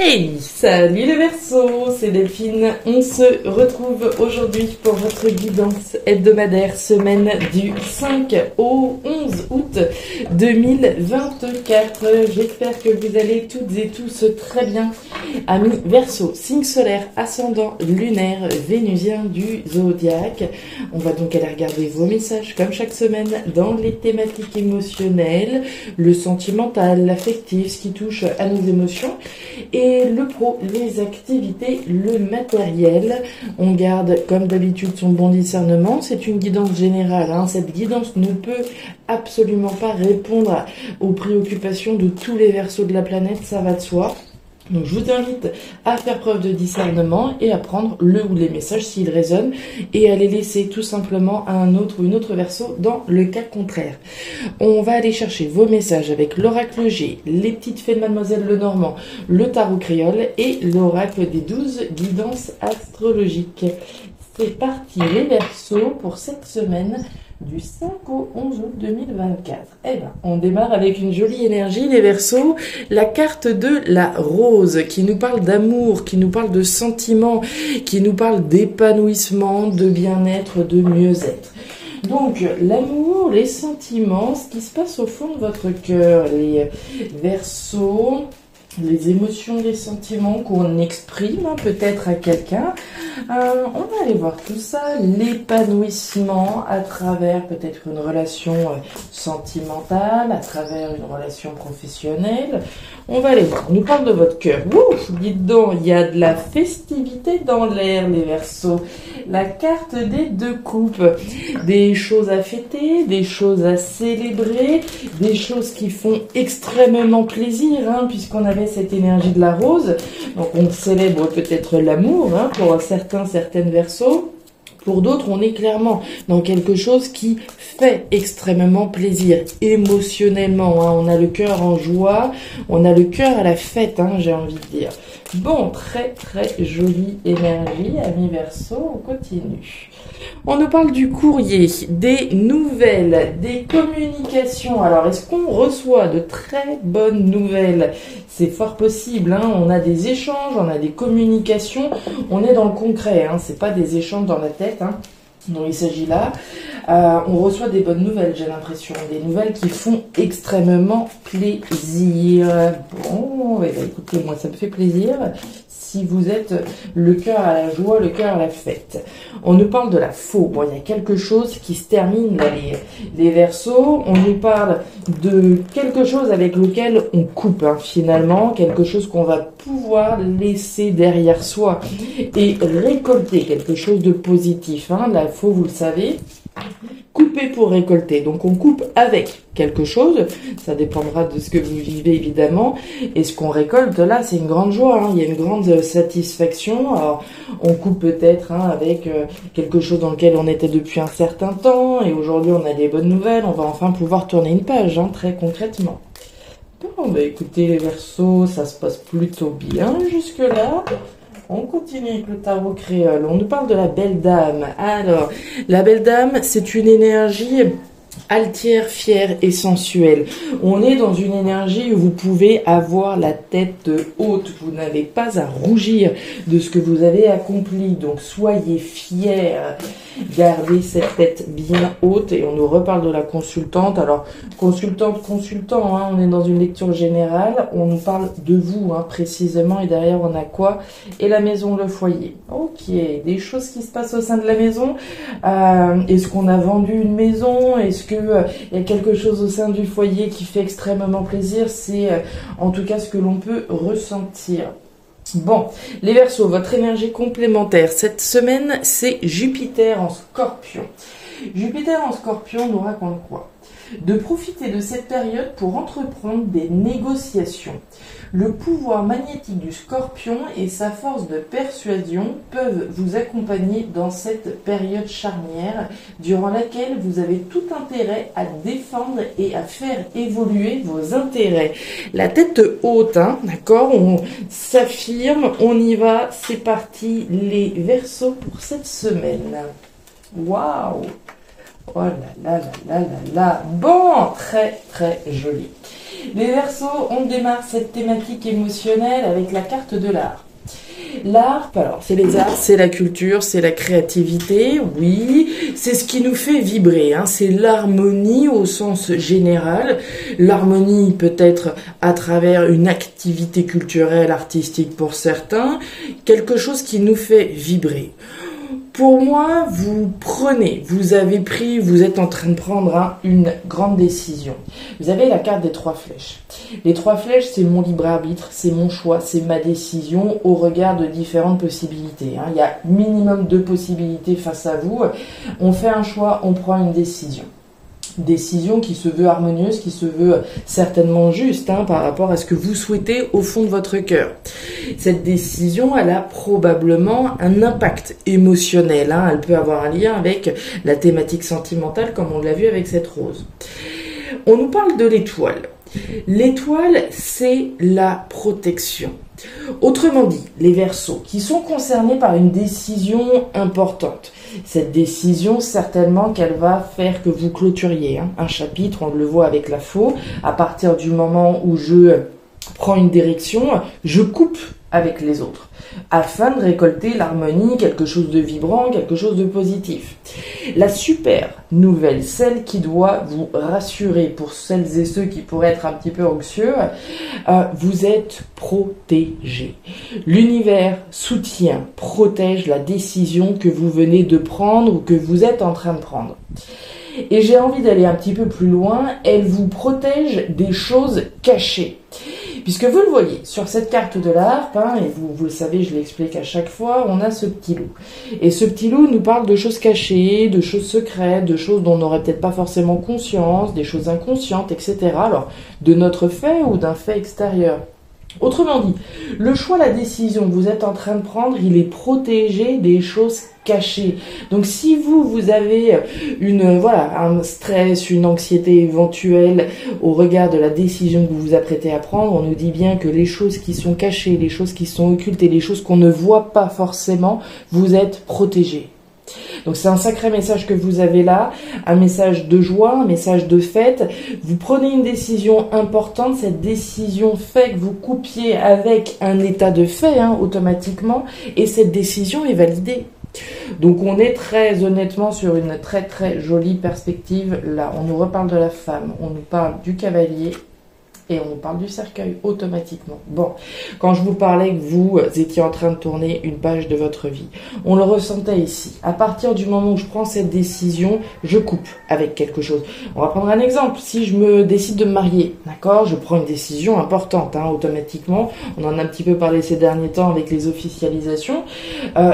Hey, salut les Verseaux, c'est Delphine. On se retrouve aujourd'hui pour votre guidance hebdomadaire semaine du 5 au 11 août 2024. J'espère que vous allez toutes et tous très bien. Amis Verseaux, signe solaire, ascendant lunaire, vénusien du zodiaque. On va donc aller regarder vos messages comme chaque semaine dans les thématiques émotionnelles, le sentimental, l'affectif, ce qui touche à nos émotions. Et le pro, les activités, le matériel. On garde comme d'habitude son bon discernement. C'est une guidance générale. Cette guidance ne peut absolument pas répondre aux préoccupations de tous les Verseaux de la planète, ça va de soi. Donc je vous invite à faire preuve de discernement et à prendre le ou les messages s'ils résonnent et à les laisser tout simplement à un autre ou une autre Verseau dans le cas contraire. On va aller chercher vos messages avec l'oracle G, les petites fées de Mademoiselle Lenormand, le tarot créole et l'oracle des 12 guidances astrologiques. C'est parti les Verseaux pour cette semaine du 5 au 11 août 2024. On démarre avec une jolie énergie, les Verseaux. La carte de la rose qui nous parle d'amour, qui nous parle de sentiments, qui nous parle d'épanouissement, de bien-être, de mieux-être. Donc, l'amour, les sentiments, ce qui se passe au fond de votre cœur, les Verseaux, les émotions, les sentiments qu'on exprime peut-être à quelqu'un. On va aller voir tout ça, l'épanouissement à travers peut-être une relation sentimentale, à travers une relation professionnelle. On va aller voir, on nous parle de votre cœur. Ouf, dites donc, il y a de la festivité dans l'air, les Verseaux. La carte des deux coupes, des choses à fêter, des choses à célébrer, des choses qui font extrêmement plaisir, puisqu'on avait cette énergie de la rose. Donc on célèbre peut-être l'amour pour certaines Verseaux. Pour d'autres, on est clairement dans quelque chose qui fait extrêmement plaisir, émotionnellement. On a le cœur en joie, on a le cœur à la fête, j'ai envie de dire. Bon, très très jolie énergie, amis Verseaux, on continue. On nous parle du courrier, des nouvelles, des communications. Alors, est-ce qu'on reçoit de très bonnes nouvelles? C'est fort possible, on a des échanges, on a des communications, on est dans le concret, c'est pas des échanges dans la tête, dont il s'agit là. On reçoit des bonnes nouvelles, j'ai l'impression, des nouvelles qui font extrêmement plaisir. Bon, écoutez, moi ça me fait plaisir si vous êtes le cœur à la joie, le cœur à la fête. On nous parle de la faux. Bon, il y a quelque chose qui se termine là, les Verseaux. On nous parle de quelque chose avec lequel on coupe finalement, quelque chose qu'on va pouvoir laisser derrière soi et récolter quelque chose de positif. La faux, vous le savez. Couper pour récolter. Donc on coupe avec quelque chose, ça dépendra de ce que vous vivez évidemment, et ce qu'on récolte là c'est une grande joie, il y a une grande satisfaction. Alors on coupe peut-être avec quelque chose dans lequel on était depuis un certain temps, et aujourd'hui on a des bonnes nouvelles, on va enfin pouvoir tourner une page, très concrètement. Bon, écoutez les Verseaux, ça se passe plutôt bien jusque là. On continue avec le tarot créole. On nous parle de la belle dame. Alors, la belle dame, c'est une énergie altière, fière et sensuelle. On est dans une énergie où vous pouvez avoir la tête haute. Vous n'avez pas à rougir de ce que vous avez accompli. Donc, soyez fiers. Gardez cette tête bien haute. Et on nous reparle de la consultante. Alors, consultant, on est dans une lecture générale. On nous parle de vous, précisément. Et derrière, on a quoi? Et la maison, le foyer. Ok, des choses qui se passent au sein de la maison. Est-ce qu'on a vendu une maison? Est-ce qu'il y a quelque chose au sein du foyer qui fait extrêmement plaisir? C'est en tout cas ce que l'on peut ressentir. Bon, les Verseaux, votre énergie complémentaire cette semaine, c'est Jupiter en Scorpion. Jupiter en Scorpion nous raconte quoi? De profiter de cette période pour entreprendre des négociations. Le pouvoir magnétique du Scorpion et sa force de persuasion peuvent vous accompagner dans cette période charnière durant laquelle vous avez tout intérêt à défendre et à faire évoluer vos intérêts. La tête haute, d'accord? On s'affirme, on y va, c'est parti les Verseaux pour cette semaine. Waouh! Oh là là là là là là. Bon, très très joli. Les Verseaux, on démarre cette thématique émotionnelle avec la carte de l'art. L'art, alors c'est les arts, c'est la culture, c'est la créativité, oui, c'est ce qui nous fait vibrer, hein, c'est l'harmonie au sens général. L'harmonie peut être à travers une activité culturelle, artistique pour certains, quelque chose qui nous fait vibrer. Pour moi, vous êtes en train de prendre une grande décision. Vous avez la carte des 3 flèches. Les 3 flèches, c'est mon libre arbitre, c'est mon choix, c'est ma décision au regard de différentes possibilités. Il y a minimum 2 possibilités face à vous. On fait un choix, on prend une décision. Décision qui se veut harmonieuse, qui se veut certainement juste par rapport à ce que vous souhaitez au fond de votre cœur. Cette décision, elle a probablement un impact émotionnel. Elle peut avoir un lien avec la thématique sentimentale comme on l'a vu avec cette rose. On nous parle de l'étoile. L'étoile, c'est la protection. Autrement dit, les Verseaux qui sont concernés par une décision importante. Cette décision, certainement qu'elle va faire que vous clôturiez un chapitre, on le voit avec la faux. À partir du moment où je prends une direction, je coupe avec les autres, afin de récolter l'harmonie, quelque chose de vibrant, quelque chose de positif. La super nouvelle, celle qui doit vous rassurer pour celles et ceux qui pourraient être un petit peu anxieux, vous êtes protégés. L'univers soutient, protège la décision que vous venez de prendre ou que vous êtes en train de prendre. Et j'ai envie d'aller un petit peu plus loin, elle vous protège des choses cachées. Puisque vous le voyez, sur cette carte de la harpe, et vous le savez, je l'explique à chaque fois, on a ce petit loup. Et ce petit loup nous parle de choses cachées, de choses secrètes, de choses dont on n'aurait peut-être pas forcément conscience, des choses inconscientes, etc. Alors, de notre fait ou d'un fait extérieur. Autrement dit, le choix, la décision que vous êtes en train de prendre, il est protégé des choses cachées. Donc si vous avez un stress, une anxiété éventuelle au regard de la décision que vous vous apprêtez à prendre, on nous dit bien que les choses qui sont cachées, les choses qui sont occultes et les choses qu'on ne voit pas forcément, vous êtes protégés. Donc c'est un sacré message que vous avez là, un message de joie, un message de fête. Vous prenez une décision importante, cette décision fait que vous coupiez avec un état de fait automatiquement, et cette décision est validée. Donc on est très honnêtement sur une très très jolie perspective là. On nous reparle de la femme, on nous parle du cavalier. Et on nous parle du cercueil automatiquement. Bon, quand je vous parlais que vous étiez en train de tourner une page de votre vie, on le ressentait ici. À partir du moment où je prends cette décision, je coupe avec quelque chose. On va prendre un exemple. Si je me décide de me marier, d'accord, je prends une décision importante, automatiquement. On en a un petit peu parlé ces derniers temps avec les officialisations.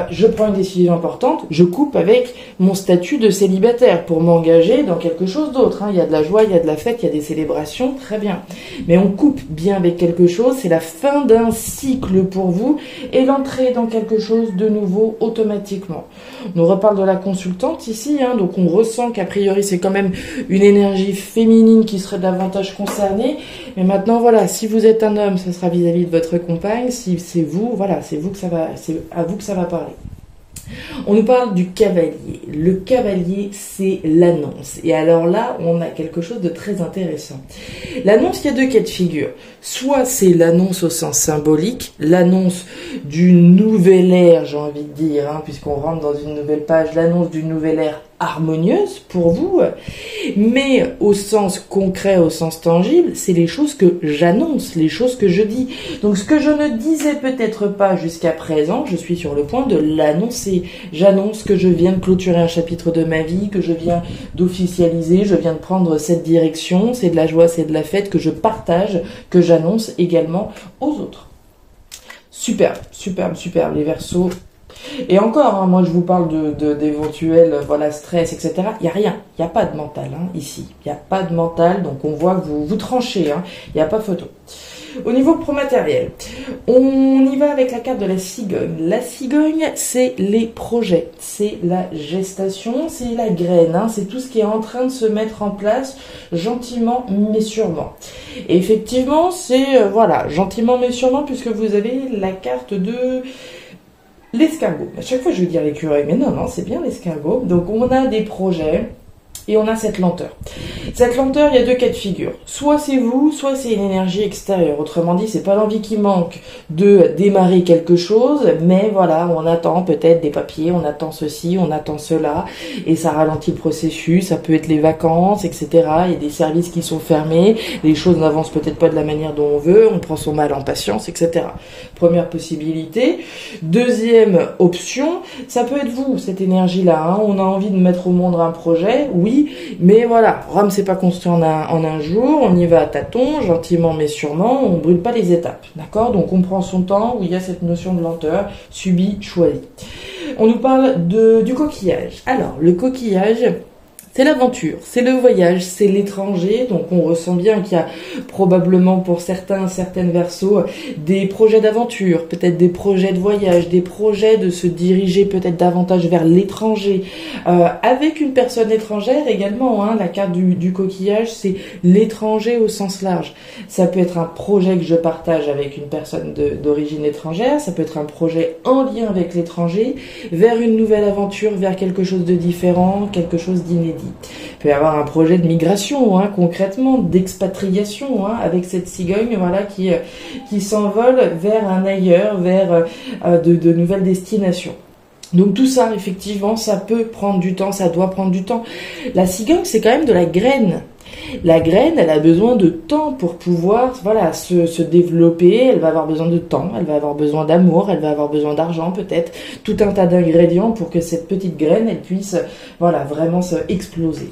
Je prends une décision importante, je coupe avec mon statut de célibataire pour m'engager dans quelque chose d'autre. Il y a de la joie, il y a de la fête, il y a des célébrations, très bien. Mais on coupe bien avec quelque chose, c'est la fin d'un cycle pour vous et l'entrée dans quelque chose de nouveau automatiquement. On nous reparle de la consultante ici, donc on ressent qu'a priori c'est quand même une énergie féminine qui serait davantage concernée. Mais maintenant si vous êtes un homme, ça sera vis-à-vis de votre compagne. Si c'est vous, c'est à vous que ça va parler. On nous parle du cavalier. Le cavalier, c'est l'annonce. Et alors là, on a quelque chose de très intéressant. L'annonce, il y a 2 cas de figure. Soit c'est l'annonce au sens symbolique, l'annonce d'une nouvelle ère, j'ai envie de dire, puisqu'on rentre dans une nouvelle page, l'annonce d'une nouvelle ère harmonieuse pour vous, mais au sens concret, au sens tangible, c'est les choses que j'annonce, les choses que je dis. Donc ce que je ne disais peut-être pas jusqu'à présent, je suis sur le point de l'annoncer. J'annonce que je viens de clôturer un chapitre de ma vie, que je viens d'officialiser, je viens de prendre cette direction, c'est de la joie, c'est de la fête que je partage, que j'annonce également aux autres. Superbe, superbe, superbe, les Verseaux. Et encore, moi je vous parle d'éventuels stress, etc. Il n'y a rien, il n'y a pas de mental ici. Il n'y a pas de mental, donc on voit que vous tranchez, il n'y a pas photo. Au niveau pro-matériel, on y va avec la carte de la cigogne. La cigogne, c'est les projets, c'est la gestation, c'est la graine, c'est tout ce qui est en train de se mettre en place gentiment mais sûrement. Et effectivement, c'est gentiment mais sûrement, puisque vous avez la carte de l'escargot. À chaque fois, je veux dire l'écureuil, mais non, c'est bien l'escargot. Donc, on a des projets et on a cette lenteur. Cette lenteur, il y a deux cas de figure. Soit c'est vous, soit c'est une énergie extérieure. Autrement dit, c'est pas l'envie qui manque de démarrer quelque chose, mais voilà, on attend peut-être des papiers, on attend ceci, on attend cela, et ça ralentit le processus. Ça peut être les vacances, etc. Il y a des services qui sont fermés, les choses n'avancent peut-être pas de la manière dont on veut, on prend son mal en patience, etc. Première possibilité. Deuxième option, ça peut être vous, cette énergie-là. Hein. On a envie de mettre au monde un projet, oui, mais voilà, Rome s'est pas construit en un jour, on y va à tâtons, gentiment mais sûrement, on brûle pas les étapes, d'accord? Donc on prend son temps, où il y a cette notion de lenteur, subie, choisie. On nous parle du coquillage. Alors, le coquillage, c'est l'aventure, c'est le voyage, c'est l'étranger, donc on ressent bien qu'il y a probablement pour certaines Verseaux des projets d'aventure, peut-être des projets de voyage, des projets de se diriger peut-être davantage vers l'étranger, avec une personne étrangère également, hein, la carte du coquillage, c'est l'étranger au sens large. Ça peut être un projet que je partage avec une personne d'origine étrangère, ça peut être un projet en lien avec l'étranger, vers une nouvelle aventure, vers quelque chose de différent, quelque chose d'inédit. Il peut y avoir un projet de migration, hein, concrètement, d'expatriation, hein, avec cette cigogne, voilà, qui s'envole vers un ailleurs, vers de nouvelles destinations. Donc tout ça, effectivement, ça peut prendre du temps, ça doit prendre du temps. La cigogne, c'est quand même de la graine. La graine, elle a besoin de temps pour pouvoir, voilà, se développer. Elle va avoir besoin de temps, elle va avoir besoin d'amour, elle va avoir besoin d'argent peut-être, tout un tas d'ingrédients pour que cette petite graine, elle puisse, voilà, vraiment se exploser.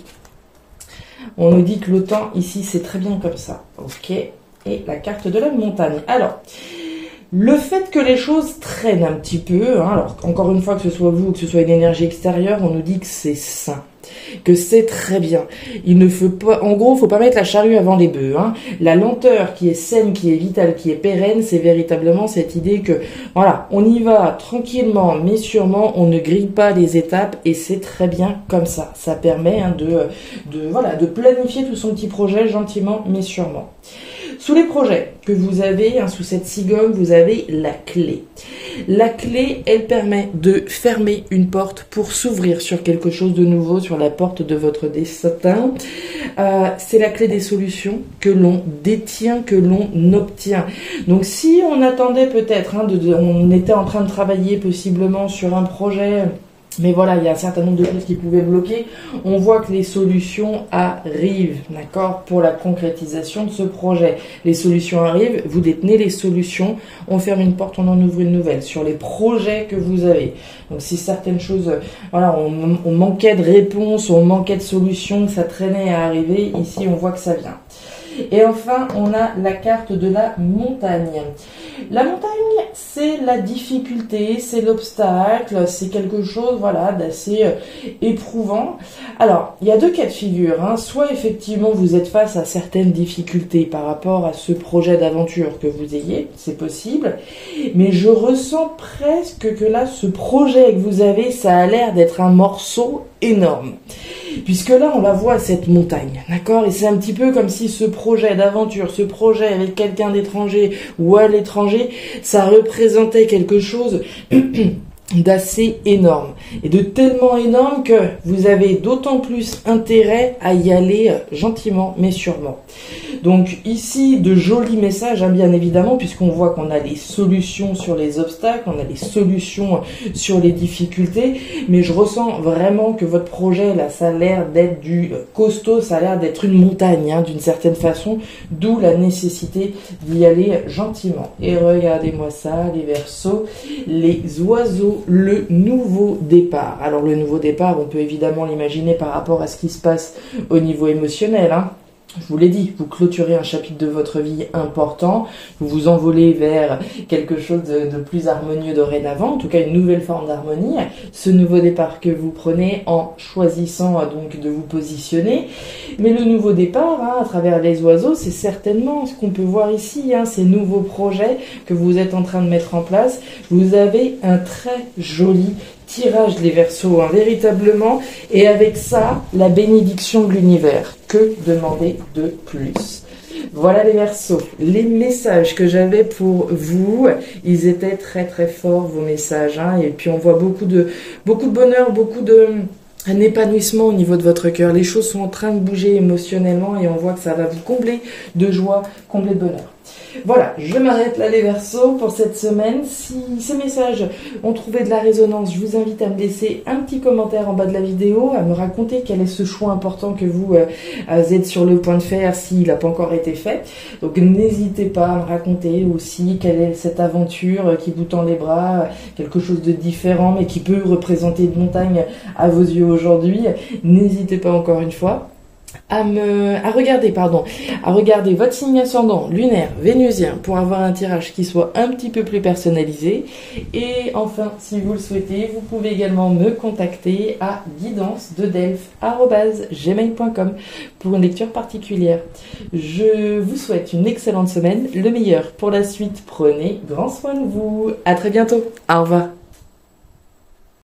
On nous dit que le temps ici, c'est très bien comme ça. Ok. Et la carte de la montagne. Alors, le fait que les choses traînent un petit peu, hein, alors encore une fois que ce soit vous ou que ce soit une énergie extérieure, on nous dit que c'est sain, que c'est très bien. Il ne faut pas, en gros, faut pas mettre la charrue avant les bœufs. Hein. La lenteur qui est saine, qui est vitale, qui est pérenne, c'est véritablement cette idée que, voilà, on y va tranquillement, mais sûrement, on ne grille pas les étapes et c'est très bien comme ça. Ça permet hein, de planifier tout son petit projet gentiment, mais sûrement. Sous les projets que vous avez, hein, sous cette cigogne, vous avez la clé. La clé, elle permet de fermer une porte pour s'ouvrir sur quelque chose de nouveau, sur la porte de votre destin. C'est la clé des solutions que l'on détient, que l'on obtient. Donc si on attendait peut-être, hein, on était en train de travailler possiblement sur un projet... Mais voilà, il y a un certain nombre de choses qui pouvaient bloquer. On voit que les solutions arrivent, d'accord, pour la concrétisation de ce projet. Les solutions arrivent, vous détenez les solutions, on ferme une porte, on en ouvre une nouvelle sur les projets que vous avez. Donc si certaines choses, voilà, on manquait de réponses, on manquait de solutions, ça traînait à arriver, ici on voit que ça vient. Et enfin, on a la carte de la montagne. La montagne, c'est la difficulté, c'est l'obstacle, c'est quelque chose, voilà, d'assez éprouvant. Alors, il y a deux cas de figure, hein. Soit effectivement vous êtes face à certaines difficultés par rapport à ce projet d'aventure que vous ayez, c'est possible, mais je ressens presque que là, ce projet que vous avez, ça a l'air d'être un morceau énorme. Puisque là, on la voit, cette montagne, d'accord? Et c'est un petit peu comme si ce projet d'aventure, ce projet avec quelqu'un d'étranger ou à l'étranger, ça représentait quelque chose d'assez énorme. Et de tellement énorme que vous avez d'autant plus intérêt à y aller gentiment, mais sûrement. Donc ici, de jolis messages, hein, bien évidemment, puisqu'on voit qu'on a les solutions sur les obstacles, on a les solutions sur les difficultés, mais je ressens vraiment que votre projet, là, ça a l'air d'être du costaud, ça a l'air d'être une montagne, hein, d'une certaine façon, d'où la nécessité d'y aller gentiment. Et regardez-moi ça, les Verseaux, les oiseaux, le nouveau départ. Alors le nouveau départ, on peut évidemment l'imaginer par rapport à ce qui se passe au niveau émotionnel, hein. Je vous l'ai dit, vous clôturez un chapitre de votre vie important, vous vous envolez vers quelque chose de plus harmonieux dorénavant, en tout cas une nouvelle forme d'harmonie, ce nouveau départ que vous prenez en choisissant donc de vous positionner. Mais le nouveau départ, hein, à travers les oiseaux, c'est certainement ce qu'on peut voir ici, hein, ces nouveaux projets que vous êtes en train de mettre en place. Vous avez un très joli tirage des Verseaux, hein, véritablement, et avec ça, la bénédiction de l'univers. Que demander de plus? Voilà les Verseaux, les messages que j'avais pour vous, ils étaient très très forts vos messages, hein, et puis on voit beaucoup de bonheur, beaucoup de un épanouissement au niveau de votre cœur. Les choses sont en train de bouger émotionnellement et on voit que ça va vous combler de joie, combler de bonheur. Voilà, je m'arrête là les Verseaux pour cette semaine. Si ces messages ont trouvé de la résonance, je vous invite à me laisser un petit commentaire en bas de la vidéo, à me raconter quel est ce choix important que vous êtes sur le point de faire s'il n'a pas encore été fait. Donc n'hésitez pas à me raconter aussi quelle est cette aventure qui vous tend les bras, quelque chose de différent mais qui peut représenter une montagne à vos yeux aujourd'hui. N'hésitez pas encore une fois à regarder votre signe ascendant lunaire vénusien pour avoir un tirage qui soit un petit peu plus personnalisé. Et enfin, si vous le souhaitez, vous pouvez également me contacter à guidance-de-delphes@gmail.com pour une lecture particulière. Je vous souhaite une excellente semaine, le meilleur pour la suite. Prenez grand soin de vous. À très bientôt. Au revoir.